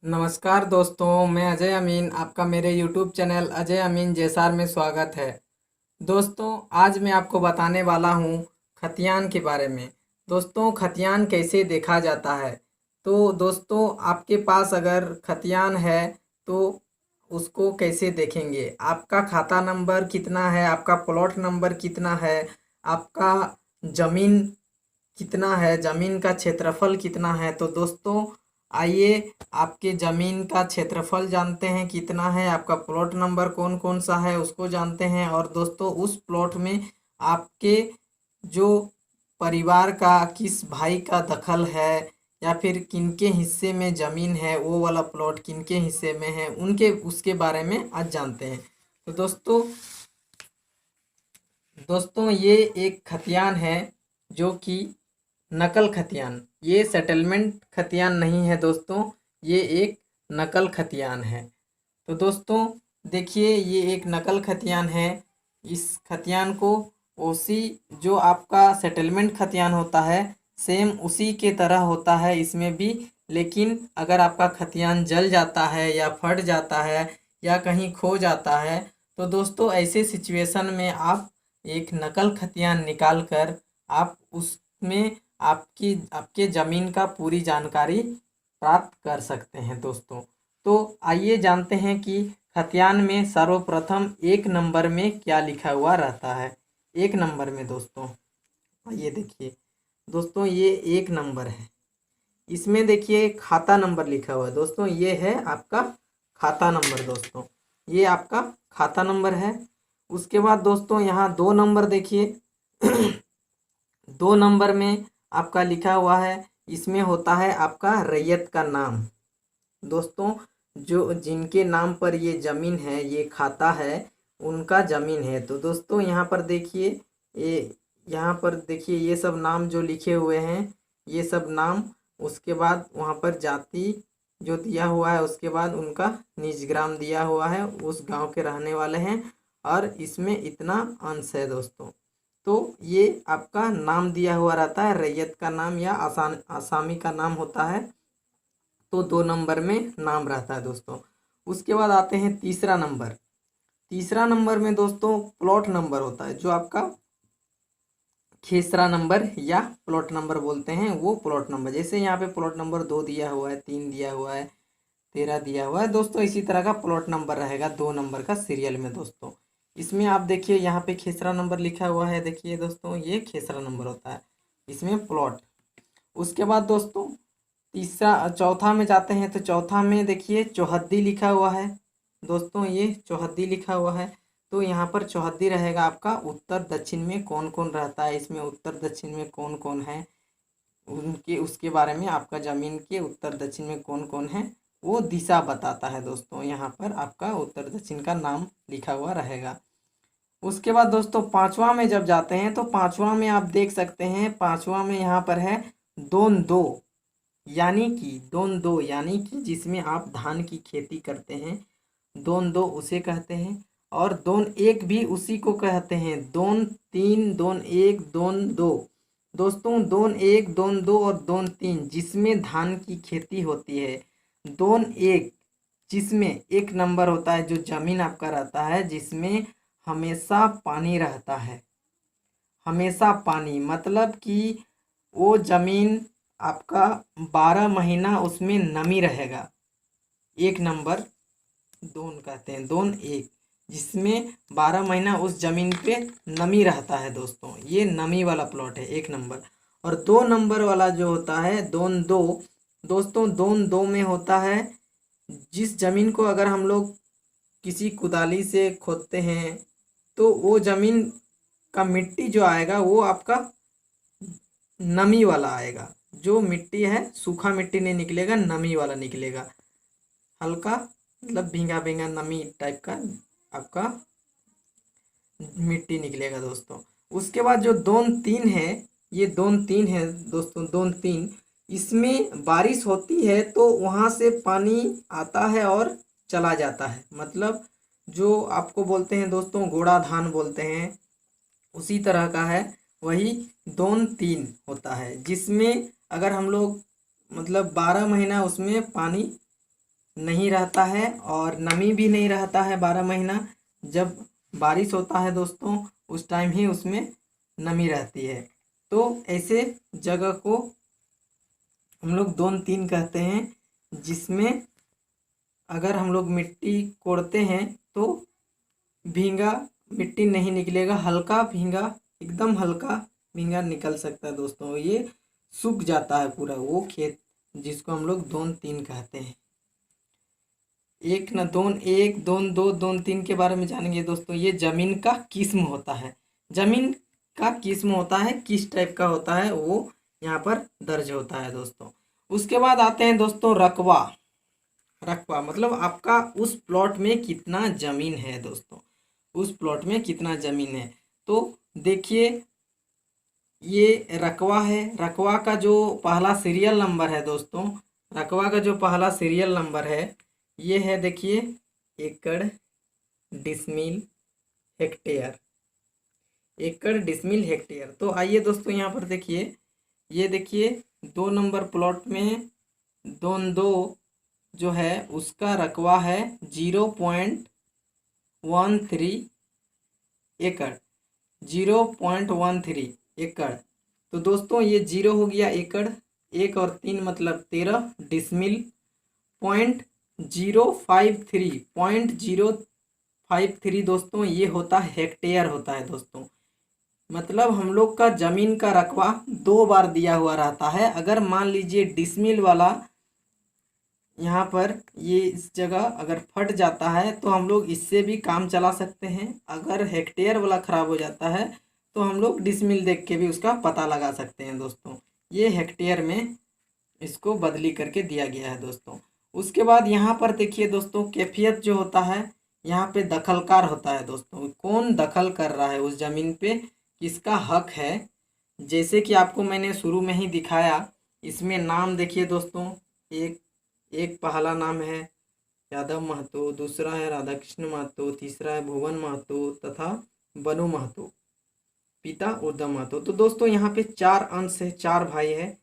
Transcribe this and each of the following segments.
नमस्कार दोस्तों, मैं अजय अमीन। आपका मेरे YouTube चैनल अजय अमीन जेसार में स्वागत है। दोस्तों, आज मैं आपको बताने वाला हूँ खतियान के बारे में। दोस्तों, खतियान कैसे देखा जाता है। तो दोस्तों, आपके पास अगर खतियान है तो उसको कैसे देखेंगे। आपका खाता नंबर कितना है, आपका प्लॉट नंबर कितना है, आपका ज़मीन कितना है, ज़मीन का क्षेत्रफल कितना है। तो दोस्तों, आइए आपके ज़मीन का क्षेत्रफल जानते हैं कितना है, आपका प्लॉट नंबर कौन कौन सा है उसको जानते हैं। और दोस्तों, उस प्लॉट में आपके जो परिवार का किस भाई का दखल है या फिर किनके हिस्से में ज़मीन है, वो वाला प्लॉट किनके हिस्से में है, उनके उसके बारे में आज जानते हैं। तो दोस्तों ये एक खतियान है जो कि नकल खतियान, ये सेटलमेंट खतियान नहीं है दोस्तों, ये एक नकल खतियान है। तो दोस्तों देखिए, ये एक नकल खतियान है। इस खतियान को उसी जो आपका सेटलमेंट खतियान होता है सेम उसी के तरह होता है इसमें भी। लेकिन अगर आपका खतियान जल जाता है या फट जाता है या कहीं खो जाता है तो दोस्तों ऐसे सिचुएशन में आप एक नकल खतियान निकाल कर आप उसमें आपकी आपके ज़मीन का पूरी जानकारी प्राप्त कर सकते हैं दोस्तों। तो आइए जानते हैं कि खतियान में सर्वप्रथम एक नंबर में क्या लिखा हुआ रहता है। एक नंबर में दोस्तों ये देखिए, दोस्तों ये एक नंबर है। इसमें देखिए खाता नंबर लिखा हुआ है दोस्तों, ये है आपका खाता नंबर। दोस्तों ये आपका खाता नंबर है। उसके बाद दोस्तों यहाँ दो नंबर देखिए दो नंबर में आपका लिखा हुआ है, इसमें होता है आपका रैयत का नाम। दोस्तों जो जिनके नाम पर ये ज़मीन है, ये खाता है, उनका ज़मीन है। तो दोस्तों यहाँ पर देखिए, ये यहाँ पर देखिए ये सब नाम जो लिखे हुए हैं, ये सब नाम। उसके बाद वहाँ पर जाति जो दिया हुआ है, उसके बाद उनका निज ग्राम दिया हुआ है, उस गांव के रहने वाले हैं, और इसमें इतना अंश है दोस्तों। तो ये आपका नाम दिया हुआ रहता है, रैयत का नाम या आसामी का नाम होता है। तो दो नंबर में नाम रहता है दोस्तों। उसके बाद आते हैं तीसरा नंबर। तीसरा नंबर में दोस्तों प्लॉट नंबर होता है, जो आपका खेसरा नंबर या प्लॉट नंबर बोलते हैं, वो प्लॉट नंबर। जैसे यहाँ पे प्लॉट नंबर 2 दिया हुआ है, 3 दिया हुआ है, 13 दिया हुआ है दोस्तों, इसी तरह का प्लॉट नंबर रहेगा 2 नंबर का सीरियल में दोस्तों। इसमें आप देखिए यहाँ पे खेसरा नंबर लिखा हुआ है, देखिए दोस्तों ये खेसरा नंबर होता है इसमें प्लॉट। उसके बाद दोस्तों तीसरा चौथा में जाते हैं, तो चौथा में देखिए चौहद्दी लिखा हुआ है दोस्तों, ये चौहद्दी लिखा हुआ है। तो यहाँ पर चौहद्दी रहेगा आपका उत्तर दक्षिण में कौन कौन रहता है, इसमें उत्तर दक्षिण में कौन कौन है उनके उसके बारे में, आपका ज़मीन के उत्तर दक्षिण में कौन कौन है वो दिशा बताता है दोस्तों। यहाँ पर आपका उत्तर दक्षिण का नाम लिखा हुआ रहेगा। उसके बाद दोस्तों पांचवा में जब जाते हैं, तो पांचवा में आप देख सकते हैं, पांचवा में यहाँ पर है दोन दो, यानी कि जिसमें आप धान की खेती करते हैं, दोन दो उसे कहते हैं। और दोन एक भी उसी को कहते हैं, दोन तीन, दोन एक, दोन दो। दोस्तों दोन एक, दोन दो और दोन तीन जिसमें धान की खेती होती है, दोन एक जिसमें एक नंबर होता है, जो जमीन आपका रहता है जिसमें हमेशा पानी रहता है। हमेशा पानी मतलब कि वो जमीन आपका 12 महीना उसमें नमी रहेगा। एक नंबर दोन कहते हैं, दोन एक जिसमें 12 महीना उस जमीन पे नमी रहता है दोस्तों, ये नमी वाला प्लॉट है एक नंबर। और दो नंबर वाला जो होता है दोन दो, दोस्तों दोन दो में होता है जिस जमीन को अगर हम लोग किसी कुदाली से खोदते हैं तो वो जमीन का मिट्टी जो आएगा वो आपका नमी वाला आएगा। जो मिट्टी है सूखा मिट्टी नहीं निकलेगा, नमी वाला निकलेगा, हल्का मतलब भींगा भींगा नमी टाइप का आपका मिट्टी निकलेगा दोस्तों। उसके बाद जो दोन तीन है, ये दोन तीन है दोस्तों, दोन तीन इसमें बारिश होती है तो वहाँ से पानी आता है और चला जाता है, मतलब जो आपको बोलते हैं दोस्तों घोड़ा धान बोलते हैं, उसी तरह का है। वही दोन तीन होता है जिसमें अगर हम लोग मतलब 12 महीना उसमें पानी नहीं रहता है और नमी भी नहीं रहता है 12 महीना। जब बारिश होता है दोस्तों उस टाइम ही उसमें नमी रहती है। तो ऐसे जगह को हम लोग 2-3 कहते हैं, जिसमें अगर हम लोग मिट्टी कोड़ते हैं तो भींगा मिट्टी नहीं निकलेगा, हल्का भींगा, एकदम हल्का भींगा निकल सकता है दोस्तों। ये सूख जाता है पूरा वो खेत जिसको हम लोग 2-3 कहते हैं। एक न दोन, एक दोन, दो, दोन, तीन के बारे में जानेंगे दोस्तों। ये जमीन का किस्म होता है, जमीन का किस्म होता है, किस टाइप का होता है वो यहाँ पर दर्ज होता है दोस्तों। उसके बाद आते हैं दोस्तों रकबा। रकबा मतलब आपका उस प्लॉट में कितना जमीन है दोस्तों, उस प्लॉट में कितना जमीन है। तो देखिए ये रकबा है। रकबा का जो पहला सीरियल नंबर है दोस्तों, रकबा का जो पहला सीरियल नंबर है ये है, देखिए, एकड़, डिसमिल, हेक्टेयर। एकड़, डिसमिल, हेक्टेयर। तो आइए दोस्तों यहाँ पर देखिए, ये देखिए 2 नंबर प्लॉट में दो जो है उसका रकबा है 0.13 एकड़, 0.13 एकड़। तो दोस्तों ये 0 हो गया एकड़, 1 और 3 मतलब 13 डिसमिल, 0.053 दोस्तों ये होता है हेक्टेयर होता है दोस्तों। मतलब हम लोग का जमीन का रकबा 2 बार दिया हुआ रहता है। अगर मान लीजिए डिसमिल वाला यहाँ पर ये इस जगह अगर फट जाता है तो हम लोग इससे भी काम चला सकते हैं। अगर हेक्टेयर वाला ख़राब हो जाता है तो हम लोग डिसमिल देख के भी उसका पता लगा सकते हैं दोस्तों। ये हेक्टेयर में इसको बदली करके दिया गया है दोस्तों। उसके बाद यहाँ पर देखिए दोस्तों, कैफियत जो होता है यहाँ पे दखलकार होता है दोस्तों। कौन दखल कर रहा है उस ज़मीन पे, किसका हक है। जैसे कि आपको मैंने शुरू में ही दिखाया, इसमें नाम देखिए दोस्तों, एक एक पहला नाम है यादव महतो, दूसरा है राधा कृष्ण महतो, तीसरा है भुवन महतो तथा बनु महतो, पिता उद्धव महतो। तो दोस्तों यहाँ पे 4 अंश है, 4 भाई है।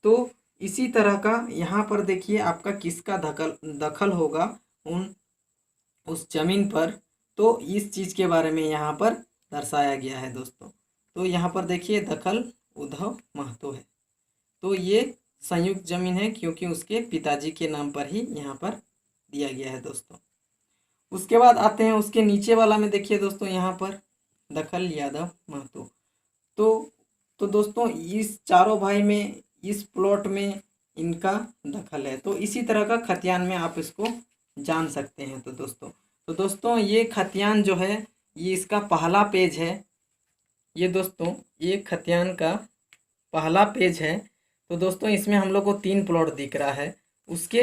तो इसी तरह का यहाँ पर देखिए आपका किसका दखल होगा उन उस जमीन पर, तो इस चीज़ के बारे में यहाँ पर दर्शाया गया है दोस्तों। तो यहाँ पर देखिए दखल उद्धव महतो है। तो ये संयुक्त जमीन है क्योंकि उसके पिताजी के नाम पर ही यहाँ पर दिया गया है दोस्तों। उसके बाद आते हैं उसके नीचे वाला में, देखिए दोस्तों यहाँ पर दखल यादव महतो। तो दोस्तों इस चारों भाई में इस प्लॉट में इनका दखल है। तो इसी तरह का खतियान में आप इसको जान सकते हैं। तो दोस्तों ये खतियान जो है ये इसका पहला पेज है। ये दोस्तों ये खतियान का पहला पेज है। तो दोस्तों इसमें हम लोग को 3 प्लॉट दिख रहा है। उसके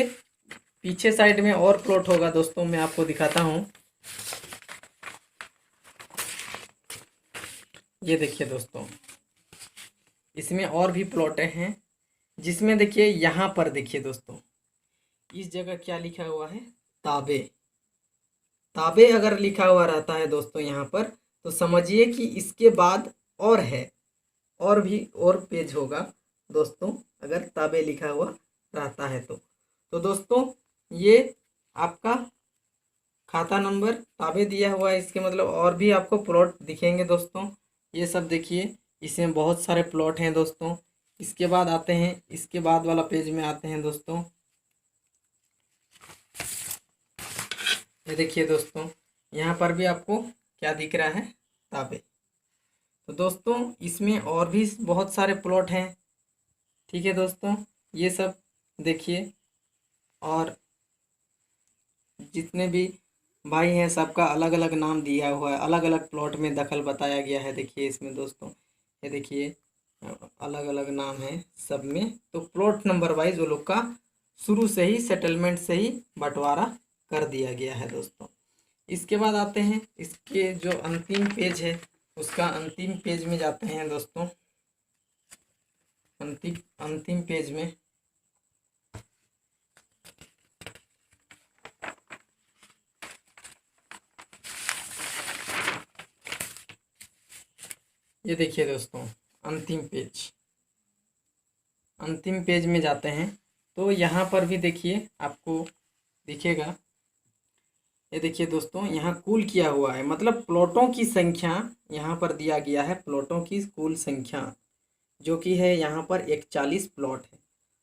पीछे साइड में और प्लॉट होगा दोस्तों, मैं आपको दिखाता हूँ। ये देखिए दोस्तों इसमें और भी प्लॉटें हैं, जिसमें देखिए यहाँ पर देखिए दोस्तों इस जगह क्या लिखा हुआ है, ताबे। ताबे अगर लिखा हुआ रहता है दोस्तों यहाँ पर, तो समझिए कि इसके बाद और है, और भी और पेज होगा दोस्तों अगर ताबे लिखा हुआ रहता है तो दोस्तों ये आपका खाता नंबर ताबे दिया हुआ है, इसके मतलब और भी आपको प्लॉट दिखेंगे दोस्तों। ये सब देखिए इसमें बहुत सारे प्लॉट हैं दोस्तों। इसके बाद आते हैं, इसके बाद वाला पेज में आते हैं दोस्तों। ये देखिए दोस्तों यहाँ पर भी आपको क्या दिख रहा है, ताबे। तो दोस्तों इसमें और भी बहुत सारे प्लॉट हैं, ठीक है दोस्तों। ये सब देखिए, और जितने भी भाई हैं सबका अलग अलग नाम दिया हुआ है, अलग अलग प्लॉट में दखल बताया गया है। देखिए इसमें दोस्तों ये देखिए अलग अलग नाम है सब में। तो प्लॉट नंबर वाइज वो लोग का शुरू से ही सेटलमेंट से ही बंटवारा कर दिया गया है दोस्तों। इसके बाद आते हैं इसके जो अंतिम पेज है, उसका अंतिम पेज में जाते हैं दोस्तों। अंतिम पेज में ये देखिए दोस्तों अंतिम पेज में जाते हैं। तो यहाँ पर भी देखिए आपको दिखेगा। ये देखिए दोस्तों, यहाँ कुल किया हुआ है, मतलब प्लॉटों की संख्या यहाँ पर दिया गया है, प्लॉटों की कुल संख्या जो कि है यहाँ पर 41 प्लॉट है।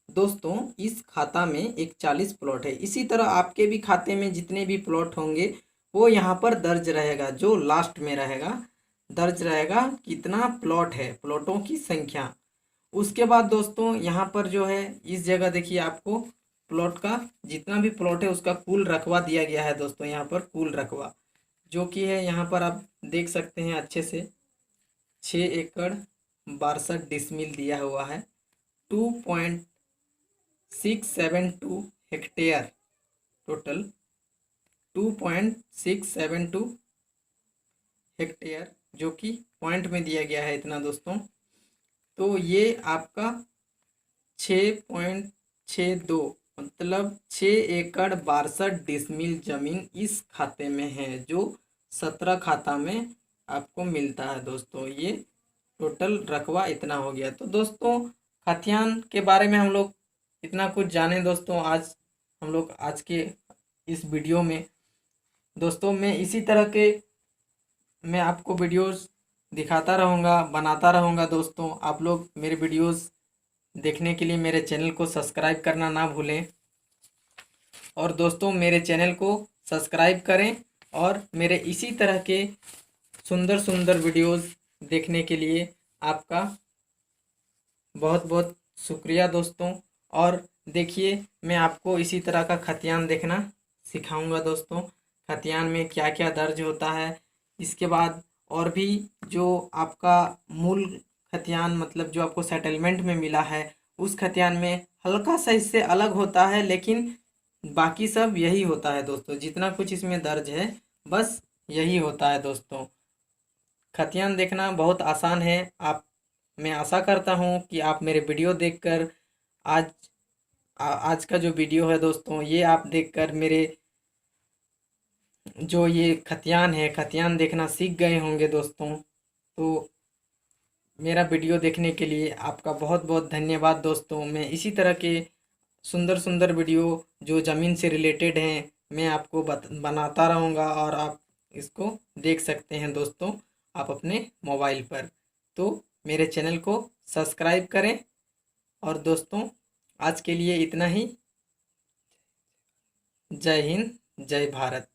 दोस्तों इस खाता में 41 प्लॉट है। इसी तरह आपके भी खाते में जितने भी प्लॉट होंगे वो यहाँ पर दर्ज रहेगा, जो लास्ट में रहेगा दर्ज रहेगा कितना प्लॉट है, प्लॉटों की संख्या। उसके बाद दोस्तों यहाँ पर जो है इस जगह देखिए आपको प्लॉट का जितना भी प्लॉट है उसका कुल रकबा दिया गया है दोस्तों। यहाँ पर कुल रकबा जो कि है यहाँ पर आप देख सकते हैं अच्छे से 6 एकड़ 62 डिसमिल दिया हुआ है। 2.672 हेक्टेयर टोटल, 2.672 हेक्टेयर जो कि पॉइंट में दिया गया है इतना दोस्तों। तो ये आपका 6.62 मतलब 6 एकड़ 62 डिसमिल जमीन इस खाते में है, जो 17 खाता में आपको मिलता है दोस्तों। ये टोटल रकबा इतना हो गया। तो दोस्तों खतियान के बारे में हम लोग इतना कुछ जाने दोस्तों आज हम लोग आज के इस वीडियो में। दोस्तों मैं इसी तरह के मैं आपको वीडियोस दिखाता रहूँगा, बनाता रहूँगा दोस्तों। आप लोग मेरे वीडियोस देखने के लिए मेरे चैनल को सब्सक्राइब करना ना भूलें। और दोस्तों मेरे चैनल को सब्सक्राइब करें और मेरे इसी तरह के सुंदर सुंदर वीडियोस देखने के लिए आपका बहुत बहुत शुक्रिया दोस्तों। और देखिए मैं आपको इसी तरह का खतियान देखना सिखाऊंगा दोस्तों। खतियान में क्या क्या दर्ज होता है, इसके बाद और भी जो आपका मूल खतियान मतलब जो आपको सेटलमेंट में मिला है उस खतियान में हल्का सा इससे अलग होता है, लेकिन बाकी सब यही होता है दोस्तों। जितना कुछ इसमें दर्ज है बस यही होता है दोस्तों। खतियान देखना बहुत आसान है। आप मैं आशा करता हूँ कि आप मेरे वीडियो देखकर आज आज का जो वीडियो है दोस्तों ये आप देखकर मेरे जो ये खतियान है खतियान देखना सीख गए होंगे दोस्तों। तो मेरा वीडियो देखने के लिए आपका बहुत बहुत धन्यवाद दोस्तों। मैं इसी तरह के सुंदर सुंदर वीडियो जो ज़मीन से रिलेटेड हैं मैं आपको बनाता रहूँगा और आप इसको देख सकते हैं दोस्तों आप अपने मोबाइल पर। तो मेरे चैनल को सब्सक्राइब करें। और दोस्तों आज के लिए इतना ही। जय हिंद, जय भारत।